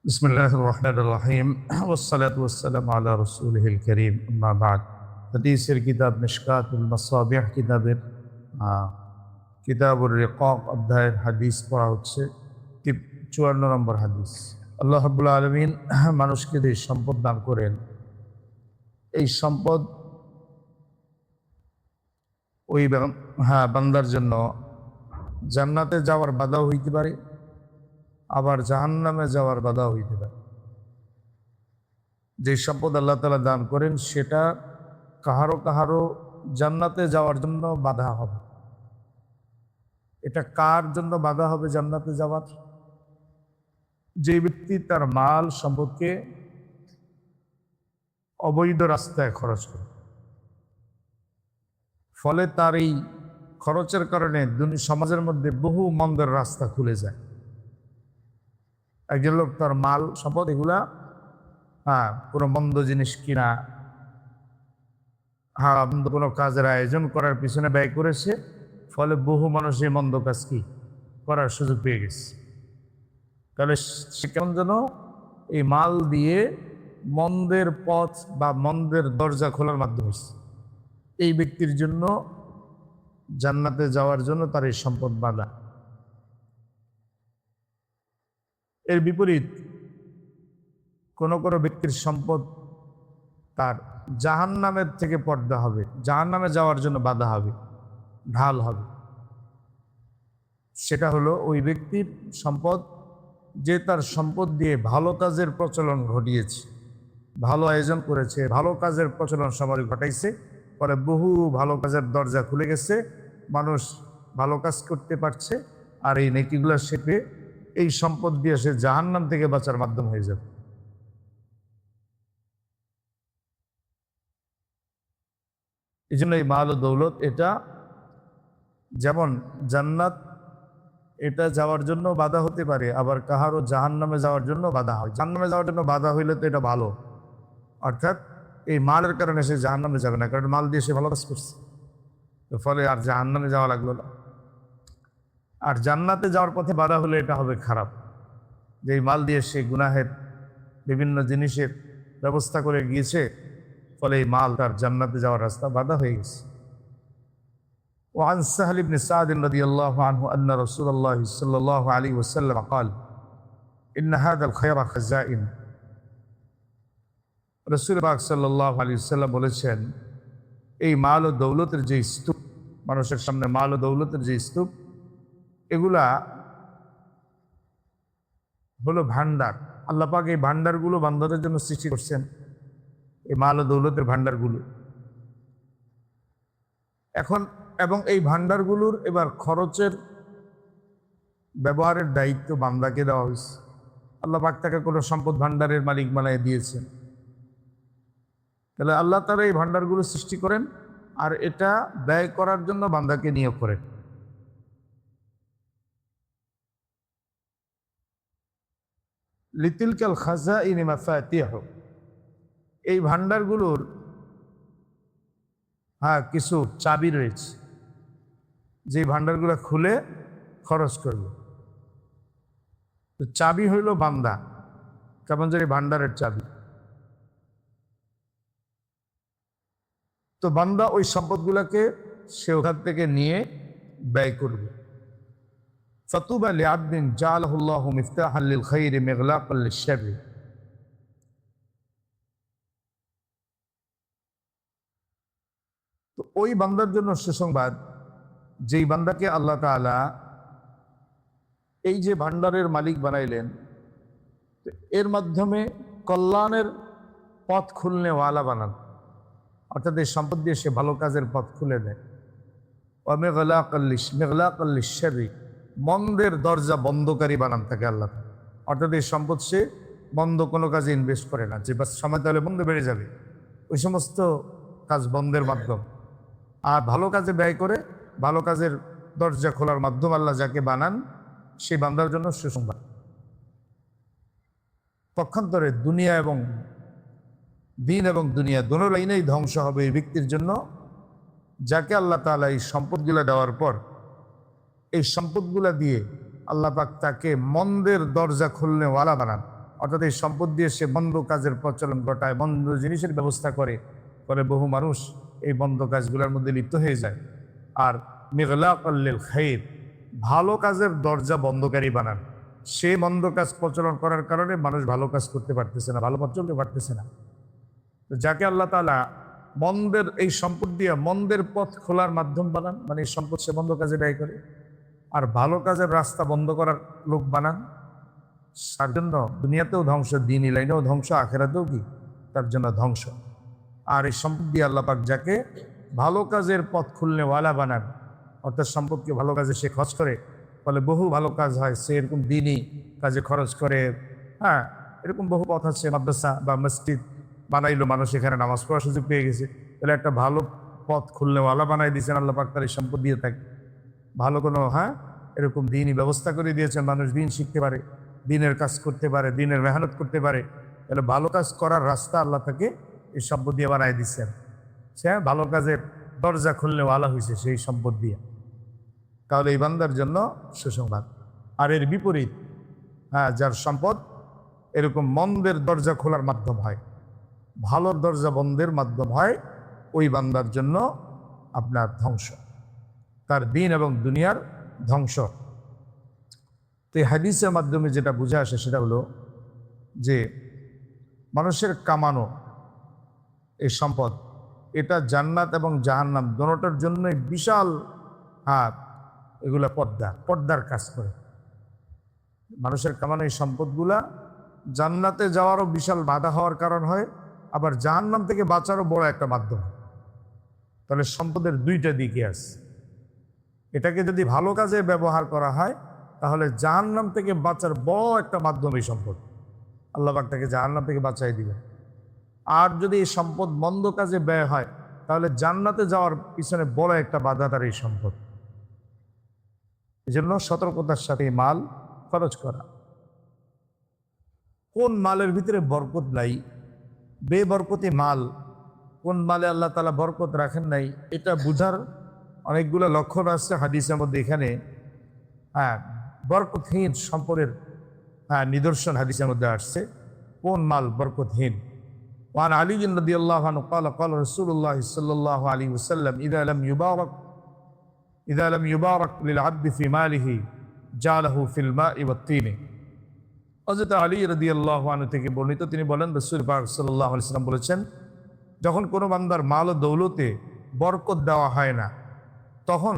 বিসমিল্লাহির রহমানির রহিম ওয়াসসালাতু ওয়াসসালামু আলা রাসূলিল কারীম আম্মা বা'দ। হাদিসের কিতাব মিশকাতুল মাসাবিহ কিতাবের কিতাবুর রিকাক অধ্যায়ের হাদিস পড়া হচ্ছে 54 নম্বর হাদিস। আল্লাহ রাব্বুল আলামিন মানুষকে যে সম্পদ দান করেন, এই সম্পদ ওই বান্দার জন্য জান্নাতে যাওয়ার বাধাও হইতে পারে, আবার জাহান্নামে যাওয়ার বাধাও হইতে পারে। যে সম্পদ আল্লাহ তাআলা দান করেন সেটা কাহারো কাহারো জান্নাতে যাওয়ার জন্য বাধা হবে। এটা কার জন্য বাধা হবে জান্নাতে যাওয়ার? যে ব্যক্তি তার মাল সম্পদকে অবৈধ রাস্তায় খরচ করে, ফলে তার এই খরচের কারণে সমাজের মধ্যে বহু মন্দের রাস্তা খুলে যায়। একজন লোক তার মাল সম্পদ এগুলা কোনো মন্দ জিনিস কিনা, মন্দ কোনো কাজের আয়োজন করার পিছনে ব্যয় করেছে, ফলে বহু মানুষ এই মন্দ কাজ কি করার সুযোগ পেয়ে গেছে। তাহলে সে কেমন যেন এই মাল দিয়ে মন্দের পথ বা মন্দের দরজা খোলার মাধ্যম হয়েছে। এই ব্যক্তির জন্য জান্নাতে যাওয়ার জন্য তার এই সম্পদ বাধা। এর বিপরীত কোন কোন ব্যক্তির সম্পদ তার জাহান্নামের থেকে পর্দা হবে, জাহান্নামে যাওয়ার জন্য বাধা হবে, ঢাল হবে। সেটা হলো ওই ব্যক্তির সম্পদ যে তার সম্পদ দিয়ে ভালো কাজের প্রচলন ঘটিয়েছে, ভালো আয়োজন করেছে, ভালো কাজের প্রচলন সমাজে ঘটাইছে, পরে বহু ভালো কাজের দরজা খুলে গেছে, মানুষ ভালো কাজ করতে পারছে, আর এই নেকিগুলো শেপে এই সম্পদ দিয়ে সে জাহান্নাম থেকে বাঁচার মাধ্যম হয়ে যাবে। এই জন্য এই মাল ও দৌলত এটা যেমন জান্নাত, এটা যাওয়ার জন্য বাধা হতে পারে, আবার কাহারও জাহান্নামে যাওয়ার জন্য বাধা হয়। জাহান্নামে যাওয়ার জন্য বাধা হইলে তো এটা ভালো, অর্থাৎ এই মালের কারণে সে জাহান্নামে যাবে না, কারণ মাল দিয়ে সে ভালো কাজ করছে, ফলে আর জাহান্নামে যাওয়া লাগলো না। আর জান্নাতে যাওয়ার পথে বাধা হলে এটা হবে খারাপ, যে এই মাল দিয়ে সে গুনাহের বিভিন্ন জিনিসের ব্যবস্থা করে গিয়েছে, ফলে এই মাল তার জান্নাতে যাওয়ার রাস্তা বাধা হয়ে গেছে। وعن سهل بن سعد رضي الله عنه أن رسول الله صلى الله عليه وسلم قال إن هذا الخير خزائن। রাসূল পাক সাল্লাল্লাহু আলাইহি ওয়াসাল্লাম বলেছেন, এই মাল ও দৌলতের যে স্তূপ, মানুষের সামনে মাল ও দৌলতের যে স্তূপ, এগুলা হলো ভান্ডার। আল্লাহ পাক এই ভান্ডারগুলো বান্দাদের জন্য সৃষ্টি করছেন, এই মাল ও দৌলতের ভান্ডারগুলো। এখন এবং এই ভান্ডারগুলোর এবার খরচের ব্যবহারের দায়িত্ব বান্দাকে দেওয়া হয়েছে। আল্লাহ পাক তাকে কোনো সম্পদ ভান্ডারের মালিক বানিয়ে দিয়েছেন। তাহলে আল্লাহ তাআলা এই ভান্ডারগুলো সৃষ্টি করেন, আর এটা ব্যয় করার জন্য বান্দাকে নিয়োগ করেন। লিতিলকাল খাজাইন মাফাতিহ, এই ভান্ডারগুলোর কিছু চাবি রয়েছে, যে ভান্ডারগুলো খুলে খরচ করবে। তো চাবি হইল বান্দা, কেমন যে ভান্ডারের চাবি। তো বান্দা ওই সম্পদগুলোকে সে ওখান থেকে নিয়ে ব্যয় করবে। ফাতুবা লিআবদিন জাআলাহুল্লাহু মিফতাহান লিল খায়রি মিগলাকাল লিশ-শাররি। তো ওই বান্দার জন্য সুসংবাদ, যেই বান্দাকে আল্লাহ তাআলা এই যে ভান্ডারের মালিক বানাইলেন, এর মাধ্যমে কল্যাণের পথ খুলনেওয়ালা বানান, অর্থাৎ এই সম্পদ দিয়ে সে ভালো কাজের পথ খুলে দেয়। মিগলাকাল লিশ-শাররি, মন্দের দরজা বন্ধকারী বানান থাকে আল্লাহ। অর্থাৎ এই সম্পদ সে বন্ধ কোনো কাজে ইনভেস্ট করে না, যে বাস সময় তাহলে বন্ধ বেড়ে যাবে, ওই সমস্ত কাজ বন্ধের মাধ্যম। আর ভালো কাজে ব্যয় করে ভালো কাজের দরজা খোলার মাধ্যম আল্লাহ যাকে বানান, সেই বান্দার জন্য সুসংবাদ। পক্ষান্তরে দুনিয়া এবং দিন এবং দুনিয়া দোনো লাইনেই ধ্বংস হবে এই ব্যক্তির জন্য, যাকে আল্লাহ তাআলা এই সম্পদগুলো দেওয়ার পর এই সম্পদগুলা দিয়ে আল্লাহ পাক তাকে মন্দের দরজা খুলনেওয়ালা বানান, অর্থাৎ এই সম্পদ দিয়ে সে বন্ধ কাজের প্রচলন ঘটায়, বন্ধ জিনিসের ব্যবস্থা করে, ফলে বহু মানুষ এই বন্ধ কাজগুলোর মধ্যে লিপ্ত হয়ে যায়। আর মিগলাকুল লিল খাইর, ভালো কাজের দরজা বন্ধকারী বানান। সে বন্ধ কাজ প্রচলন করার কারণে মানুষ ভালো কাজ করতে পারতেছে না, ভালো পথ চলতে পারতেছে না। তো যাকে আল্লাহ তাআলা মন্দের এই সম্পদ দিয়ে মন্দের পথ খোলার মাধ্যম বানান, মানে এই সম্পদ সে বন্ধ কাজে ব্যয় করে, আর ভালো কাজের রাস্তা বন্ধ করার লোক বানান, তার জন্য দুনিয়াতেও ধ্বংস, দিন লাইনেও ধ্বংস, আখেরাতেও কি তার জন্য ধ্বংস। আর এই সম্পদ দিয়ে আল্লাহ পাক যাকে ভালো কাজের পথ খুলনেওয়ালা বানান, অর্থাৎ সম্পদকে ভালো কাজে সে খরচ করে, ফলে বহু ভালো কাজ হয়। সে এরকম দিনই কাজে খরচ করে, হ্যাঁ, এরকম বহু পথ আছে। মাদ্রাসা বা মসজিদ বানাইলো, মানুষ এখানে নামাজ পড়ার সুযোগ পেয়ে গেছে, তাহলে একটা ভালো পথ খুলনেওয়ালা বানাই দিয়েছেন আল্লাহ পাক তার এই সম্পদ দিয়ে থাকে। ভালো কোনো, হ্যাঁ, এরকম দিনই ব্যবস্থা করে দিয়েছেন, মানুষ দিন শিখতে পারে, দিনের কাজ করতে পারে, দিনের মেহনত করতে পারে। তাহলে ভালো কাজ করার রাস্তা আল্লাহ তাকে এই সম্পদ দিয়ে বানাই দিচ্ছেন। সে ভালো কাজের দরজা খুলনেওয়ালা হয়েছে সেই সম্পদ দিয়ে। তাহলে এই বান্দার জন্য সুসংবাদ। আর এর বিপরীত, হ্যাঁ, যার সম্পদ এরকম মন্দের দরজা খোলার মাধ্যম হয়, ভালোর দরজা বন্ধের মাধ্যম হয়, ওই বান্দার জন্য আপনার ধ্বংস, তার দিন এবং দুনিয়ার ধ্বংস। তো এই হাদিসের মাধ্যমে যেটা বুঝে আসে সেটা হলো যে মানুষের কামানো এই সম্পদ, এটা জান্নাত এবং জাহান্নাম দোনোটার জন্যই বিশাল, হ্যাঁ, এগুলা পর্দার কাজ করে। মানুষের কামানো এই সম্পদগুলা জান্নাতে যাওয়ারও বিশাল বাধা হওয়ার কারণ হয়, আবার জাহান্নাম থেকে বাঁচারও বড় একটা মাধ্যম। তাহলে সম্পদের দুইটা দিকে আছে। এটাকে যদি ভালো কাজে ব্যবহার করা হয় তাহলে জাহান্নাম থেকে বাঁচার বড় একটা মাধ্যম এই সম্পদ, আল্লাহ পাক তাকে জাহান্নাম থেকে বাঁচাই দিবে। আর যদি এই সম্পদ মন্দ কাজে ব্যয় হয় তাহলে জান্নাতে যাওয়ার পিছনে বড় একটা বাধা তার এই সম্পদ। এই জন্য সতর্কতার সাথে মাল খরচ করা। কোন মালের ভিতরে বরকত নাই, বেবরকতি মাল, কোন মালে আল্লাহ তাআলা বরকত রাখেন নাই, এটা বুঝার অনেকগুলো লক্ষণ আছে হাদিসের মধ্যে। এখানে, হ্যাঁ, বরকতহীন সম্পদের, হ্যাঁ, নিদর্শন হাদিসের মধ্যে আসছে। কোন মাল বরকতহীন? وعن علي رضي الله عنه قال قال رسول الله صلى الله عليه وسلم إذا لم يبارك للعبد في ماله جعله في الماء والطين। হযরত আলী রাদিয়াল্লাহু আনহু থেকে বর্ণিত, তিনি বলেন রাসূল পাক সাল্লাল্লাহু আলাইহি ওয়াসাল্লাম বলেছেন, যখন কোনো বান্দার মাল ও দৌলতে বরকত দেওয়া হয় না, তখন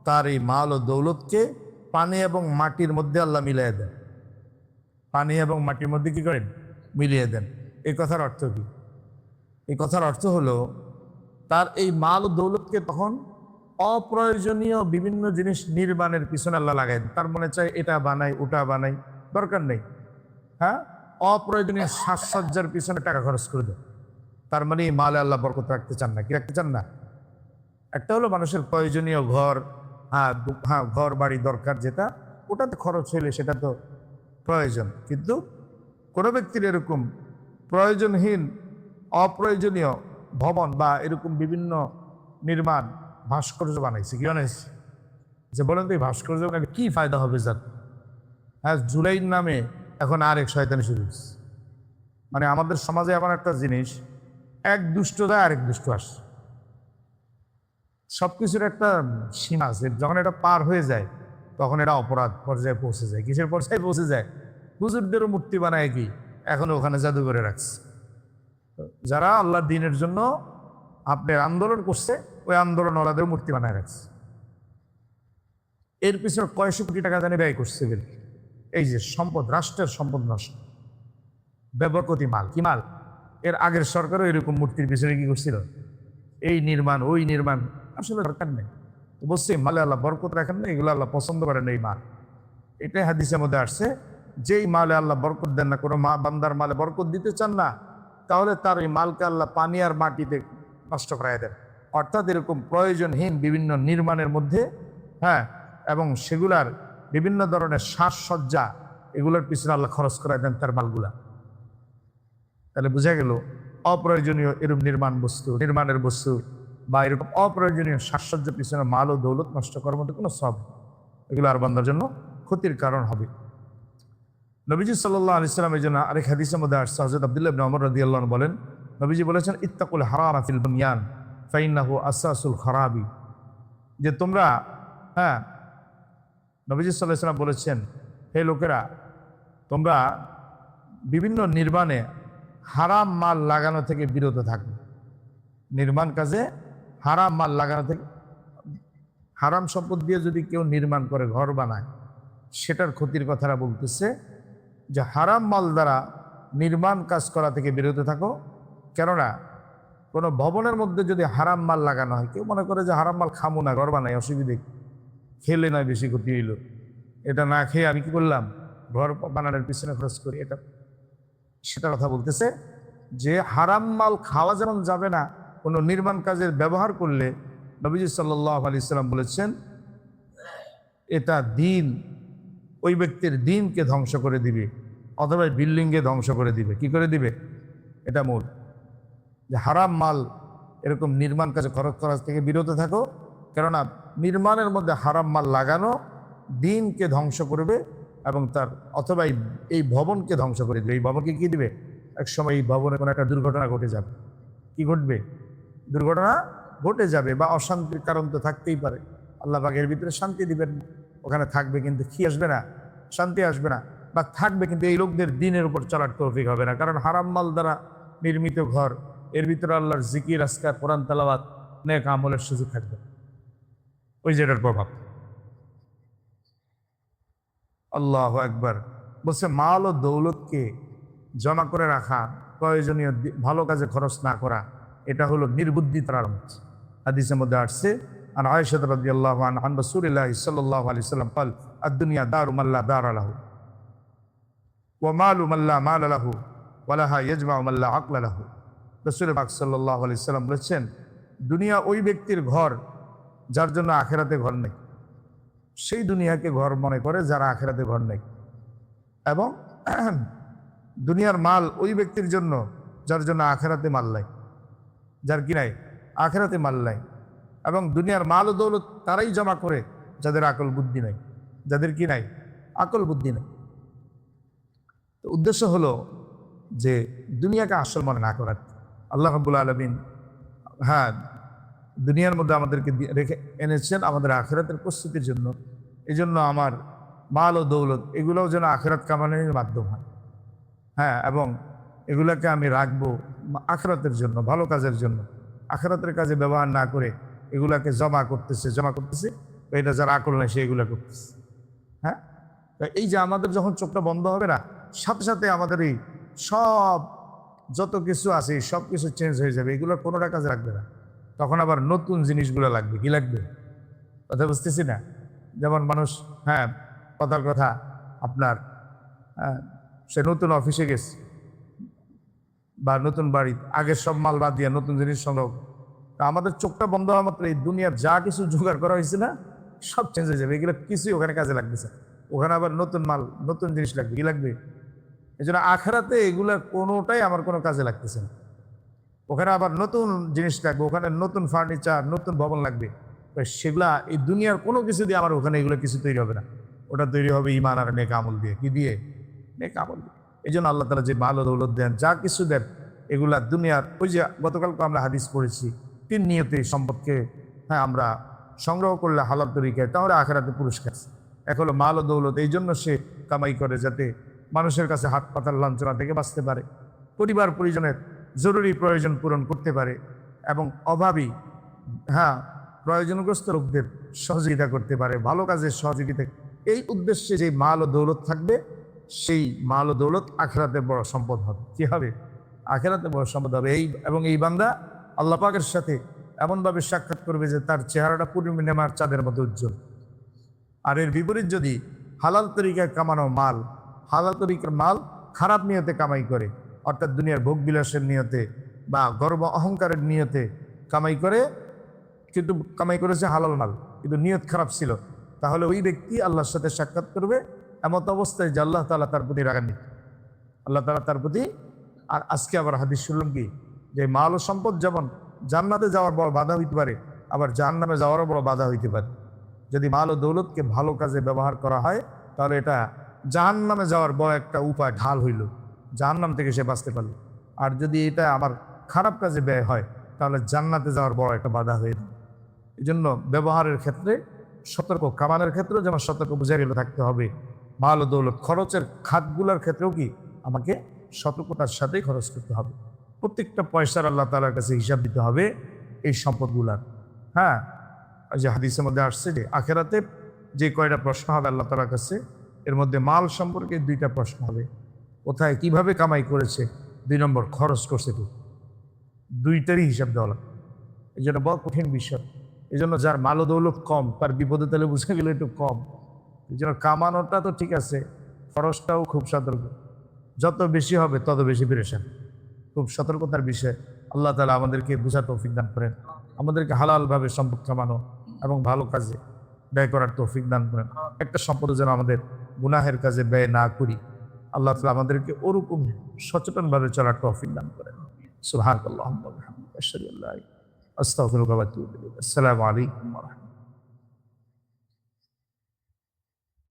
তার এই মাল ও দৌলতকে পানি এবং মাটির মধ্যে আল্লাহ মিলিয়ে দেন। পানি এবং মাটির মধ্যে কি করেন? মিলিয়ে দেন। এই কথার অর্থ কি? এই কথার অর্থ হলো তার এই মাল ও দৌলতকে তখন অপ্রয়োজনীয় বিভিন্ন জিনিস নির্মাণের পিছনে আল্লাহ লাগাই দেন। তার মনে চায় এটা বানাই, ওটা বানাই, দরকার নেই, হ্যাঁ, অপ্রয়োজনীয় সাজসজ্জার পিছনে টাকা খরচ করে দেন। তার মানে এই মালে আল্লাহ বরকত রাখতে চান না। কি রাখতে চান না? একটা হলো মানুষের প্রয়োজনীয় ঘর, হ্যাঁ, ঘর বাড়ি দরকার, যেটা ওটাতে খরচ হইলে সেটা তো প্রয়োজন। কিন্তু কোনো ব্যক্তির এরকম প্রয়োজনহীন অপ্রয়োজনীয় ভবন বা এরকম বিভিন্ন নির্মাণ ভাস্কর্য বানাইছে, কি বানাইছে? যে বলেন তো এই ভাস্কর্য বানালে কি ফায়দা হবে? যার, হ্যাঁ, জুলাইর নামে এখন আরেক শয়তানি শুরু হচ্ছে। মানে আমাদের সমাজে এমন একটা জিনিস, এক দুষ্ট যায় আরেক দুষ্ট আসে। সবকিছুর একটা সীমা আছে, যখন এটা পার হয়ে যায় তখন এটা অপরাধ পর্যায়ে পৌঁছে যায়। কিসের পর্যায়ে পৌঁছে যায়? হুজুরদেরও মূর্তি বানায় কি এখন ওখানে জাদু করে রাখছে। যারা আল্লাহ দ্বীনের জন্য আপনার আন্দোলন করছে, ওই আন্দোলন ওনাদের মূর্তি বানায় রাখছে। এর পিছনে কয়শো কোটি টাকা জানি ব্যয় করছে। এই যে সম্পদ, রাষ্ট্রের সম্পদ নষ্ট, বেবরকতি মাল। কি মাল? এর আগের সরকারও এরকম মূর্তির পিছনে কি করছিল? এই নির্মাণ, ওই নির্মাণ, আসলে দরকার নেই। অবশ্যই মালে আল্লাহ বরকত রাখেন না, এগুলো আল্লাহ পছন্দ করেন এই মাল। এটাই হাদিসের মধ্যে আসছে, যেই মালে আল্লাহ বরকত দেন না, কোনো বান্দার মালে বরকত দিতে চান না, তাহলে তার এই মালকে আল্লাহ পানি আর মাটিতে নষ্ট করাই দেন। অর্থাৎ এরকম প্রয়োজনহীন বিভিন্ন নির্মাণের মধ্যে, হ্যাঁ, এবং সেগুলার বিভিন্ন ধরনের সাজসজ্জা, এগুলোর পিছনে আল্লাহ খরচ করাই দেন তার মালগুলা। তাহলে বোঝা গেল অপ্রয়োজনীয় এরকম নির্মাণের বস্তু বা এরকম অপ্রয়োজনীয় সাজসজ্জার পিছনে মাল ও দৌলত নষ্ট করার মধ্যে কোনো সব, এগুলো আর বান্দার জন্য ক্ষতির কারণ হবে। নবীজি সাল্লাল্লাহু আলাইহি সাল্লাম এই জন্য আরেক হাদিসের মধ্যে আসছে, হযরত আব্দুল্লাহ ইবনে ওমর রাদিয়াল্লাহু আনহু বলেন, নবীজি বলেছেন, ইত্তাকুল হারামা ফিল বুনয়ান ফাইন্নাহু আসাসুল খারাবি, যে তোমরা, হ্যাঁ, নবীজি সাল্লাল্লাহু আলাইহি সাল্লাম বলেছেন, হে লোকেরা, তোমরা বিভিন্ন নির্মাণে হারাম মাল লাগানো থেকে বিরত থাকবে। নির্মাণ কাজে হারাম মাল লাগানো থেকে, হারাম সম্পদ দিয়ে যদি কেউ নির্মাণ করে, ঘর বানায়, সেটার ক্ষতির কথাটা বলতেছে, যে হারাম মাল দ্বারা নির্মাণ কাজ করা থেকে বিরত থাকো। কেননা কোনো ভবনের মধ্যে যদি হারাম মাল লাগানো হয়, কেউ মনে করে যে হারাম মাল খামো না, ঘর বানাই, অসুবিধে, খেলে নয় বেশি ক্ষতি হইল, এটা না খেয়ে আমি কি করলাম, ঘর বানানোর পিছনে খরচ করি, এটা সেটা কথা বলতেছে। যে হারাম মাল খাওয়া যেমন যাবে না কোনো নির্মাণ কাজে ব্যবহার করলে, নবীজি সাল্লাল্লাহু আলাইহি সাল্লাম বলেছেন, এটা দিন, ওই ব্যক্তির দিনকে ধ্বংস করে দিবে, অথবা বিল্ডিংকে ধ্বংস করে দিবে। কি করে দিবে? এটা মূল, যে হারাম মাল এরকম নির্মাণ কাজে খরচ করা থেকে বিরত থাকো, কেননা নির্মাণের মধ্যে হারাম মাল লাগানো দিনকে ধ্বংস করবে, এবং তার অথবা এই ভবনকে ধ্বংস করে দিবে। এই ভবনকে কি দিবে? একসময় এই ভবনে কোনো একটা দুর্ঘটনা ঘটে যাবে। কি ঘটবে? দুর্ঘটনা ঘটে যাবে, বা অশান্তির কারণ তো থাকতেই পারে। আল্লাহ পাক এর ভিতরে শান্তি দিবেন, ওখানে থাকবে কিন্তু কি আসবে না, শান্তি আসবে না, বা থাকবে কিন্তু এই লোকদের দিনের উপর চলার তৌফিক হবে না। কারণ হারাম মাল দ্বারা নির্মিত ঘর, এর ভিতরে আল্লাহর জিকির, আজকার, কোরআন তেলাওয়াত, নেক আমলের সুযোগ থাকবে, ওই যেটার প্রভাব। আল্লাহু আকবার। বলছে মাল ও দৌলতকে জমা করে রাখা, প্রয়োজনীয় ভালো কাজে খরচ না করা, এটা হলো নির্বুদ্ধিতার আলামত। হাদিসের মধ্যে আসছে, আন আয়েশা রাদিয়াল্লাহু আনহা আন রাসূলিল্লাহি সাল্লাল্লাহু আলাইহি ওয়াসাল্লাম قال الدنيا دار من لا دار له ومال من لا مال له ولها يجمع من لا عقل له। রাসূল পাক সাল্লাল্লাহু আলাইহি ওয়াসাল্লাম বলেছেন, দুনিয়া ওই ব্যক্তির ঘর যার জন্য আখিরাতে ঘর নেই। সেই দুনিয়াকে ঘর মনে করে যারা আখিরাতে ঘর নেই। এবং দুনিয়ার মাল ওই ব্যক্তির জন্য যার জন্য আখিরাতে মাল নাই, যার কি নাই, আখিরাতে মাল নাই। এবং দুনিয়ার মাল ও দৌলত তারাই জমা করে যাদের আকল বুদ্ধি নাই, যাদের কি নাই, আকল বুদ্ধি নাই। তো উদ্দেশ্য হলো যে দুনিয়াকে আসল মনে না করার। আল্লাহ রাব্বুল আলামিন, হ্যাঁ, দুনিয়ার মধ্যে আমাদেরকে রেখে এনেছেন আমাদের আখিরাতের প্রস্তুতির জন্য। এই জন্য আমার মাল ও দৌলত এগুলোও যেন আখিরাত কামানোর মাধ্যম হয়। হ্যাঁ, এবং এগুলোকে আমি রাখবো আখিরাতের জন্য, ভালো কাজের জন্য। আখিরাতের কাজে ব্যবহার না করে এগুলাকে জমা করতেছে, এটা যারা আকল নেই সেগুলো করতেছে। হ্যাঁ, এই যে আমাদের যখন চোখটা বন্ধ হবে না, সাথে সাথে আমাদের এই সব যত কিছু আছে সব কিছু চেঞ্জ হয়ে যাবে, এগুলো কোনোটা কাজে রাখবে না। তখন আবার নতুন জিনিসগুলো লাগবে। কি লাগবে? কথা বুঝতেছি না? যেমন মানুষ, হ্যাঁ, কথার কথা, আপনার সে নতুন অফিসে গেছে বা নতুন বাড়ি, আগের সব মাল বাদ দিয়ে নতুন জিনিস সংগ্রহ। তা আমাদের চোখটা বন্ধ হওয়া মাত্র এই দুনিয়ার যা কিছু জোগাড় করা হয়েছে না, সব চেঞ্জ হয়ে যাবে। এগুলো কিছুই ওখানে কাজে লাগতেছে, ওখানে আবার নতুন মাল, নতুন জিনিস লাগবে। কি লাগবে? এই জন্য আখিরাতে এগুলো কোনোটাই আমার কোনো কাজে লাগতেছে না। ওখানে আবার নতুন জিনিস লাগবে, ওখানে নতুন ফার্নিচার, নতুন ভবন লাগবে। সেগুলা এই দুনিয়ার কোনো কিছু দিয়ে আমার ওখানে এগুলো কিছু তৈরি হবে না। ওটা তৈরি হবে ঈমান আর নেক আমল দিয়ে। কি দিয়ে? নেক আমল দিয়ে। এই জন্য আল্লাহ তাআলা যে মাল ও দৌলত দেন, যা কিছু দেন, এগুলা দুনিয়ার, ওই যে গতকালকে আমরা হাদিস পড়েছি, 3 নিয়তে সম্পদকে, হ্যাঁ, আমরা সংগ্রহ করলে হালাল তরিকায়, তাহলে আখিরাতে পুরস্কার। এক হলো মাল ও দৌলত, এই জন্য সে কামাই করে যাতে মানুষের কাছে হাত পাতার লাঞ্ছনা থেকে বাঁচতে পারে, পরিবার পরিজনের জরুরি প্রয়োজন পূরণ করতে পারে, এবং অভাবী, হ্যাঁ, প্রয়োজনগ্রস্ত লোকদের সহযোগিতা করতে পারে, ভালো কাজের সহযোগিতা। এই উদ্দেশ্যে যে মাল ও দৌলত থাকবে, সেই মাল ও দৌলত আখিরাতে বড় সম্পদ হবে। কি হবে? আখিরাতে বড় সম্পদ হবে। এবং এই বান্দা আল্লাহ পাকের সাথে এমনভাবে সাক্ষাৎ করবে যে তার চেহারাটা পূর্ণিমার চাঁদের মতো উজ্জ্বল। আর এর বিপরীত যদি হালাল তরিকায় কামানো মাল, হালাল তরিকার মাল খারাপ নিয়তে কামাই করে, অর্থাৎ দুনিয়ার ভোগ বিলাসের নিয়তে বা গর্ব অহংকারের নিয়তে কামাই করে, কিন্তু কামাই করেছে হালাল মাল, কিন্তু নিয়ত খারাপ ছিল, তাহলে ওই ব্যক্তি আল্লাহর সাথে সাক্ষাৎ করবে এমত অবস্থায় যে আল্লাহ তাআলা তার প্রতি রাগান্বিত, আল্লাহ তাআলা তার প্রতি। আর আজকে আবার হাদিস শুনলাম কি, যে মাল ও সম্পদ যেমন জান্নাতে যাওয়ার বড় বাধা হইতে পারে, আবার জাহান্নামে যাওয়ারও বড় বাধা হইতে পারে। যদি মাল ও দৌলতকে ভালো কাজে ব্যবহার করা হয়, তাহলে এটা জাহান্নামে যাওয়ার বড় একটা উপায় ঢাল হইল, জাহান্নাম থেকে সে বাঁচতে পারল। আর যদি এটা আমার খারাপ কাজে ব্যয় হয় তাহলে জান্নাতে যাওয়ার বড় একটা বাধা হয়ে যায়। এই জন্য ব্যবহারের ক্ষেত্রে সতর্ক, কামানের ক্ষেত্রেও যেমন সতর্ক বুঝাইলে থাকতে হবে, মাল ও দৌলত খরচের খাতগুলোর ক্ষেত্রেও কি আমাকে সতর্কতার সাথেই খরচ করতে হবে। প্রত্যেকটা পয়সার আল্লাহ তাআলার কাছে হিসাব দিতে হবে এই সম্পদগুলার। হ্যাঁ, ওই যে হাদিসের মধ্যে আসছে যে আখেরাতে যে কয়টা প্রশ্ন হবে আল্লাহ তাআলার কাছে, এর মধ্যে মাল সম্পর্কে 2টা প্রশ্ন হবে। কোথায় কিভাবে কামাই করেছে, 2 নম্বর খরচ করছে কি, 2টারই হিসাব দেওয়া লাগবে। এই জন্য বড় কঠিন বিষয়। এই জন্য যার মাল ও দৌলত কম তার বিপদে তাহলে বুঝে গেলে একটু কম। এই জন্য কামানোটা তো ঠিক আছে, খরচটাও খুব সতর্ক। যত বেশি হবে তত বেশি পেরেশান। খুব সতর্কতার বিষয়। আল্লাহ তাআলা আমাদেরকে বুঝার তৌফিক দান করেন, আমাদেরকে হালালভাবে সম্পদ কামানো এবং ভালো কাজে ব্যয় করার তৌফিক দান করেন। একটা সম্পদ যেন আমাদের গুনাহের কাজে ব্যয় না করি। আল্লাহ তাআলা আমাদেরকে ওরকম সচেতনভাবে চলার তৌফিক দান করেন। সুবহানাল্লাহ ওয়া বিহামদিহি, আশহাদু আল্লা ইলাহা ইল্লাল্লাহ, আস্তাগফিরুকা ওয়া আতুবু ইলাইক। আসসালামু আলাইকুম ওয়া রাহমাতুল্লাহ।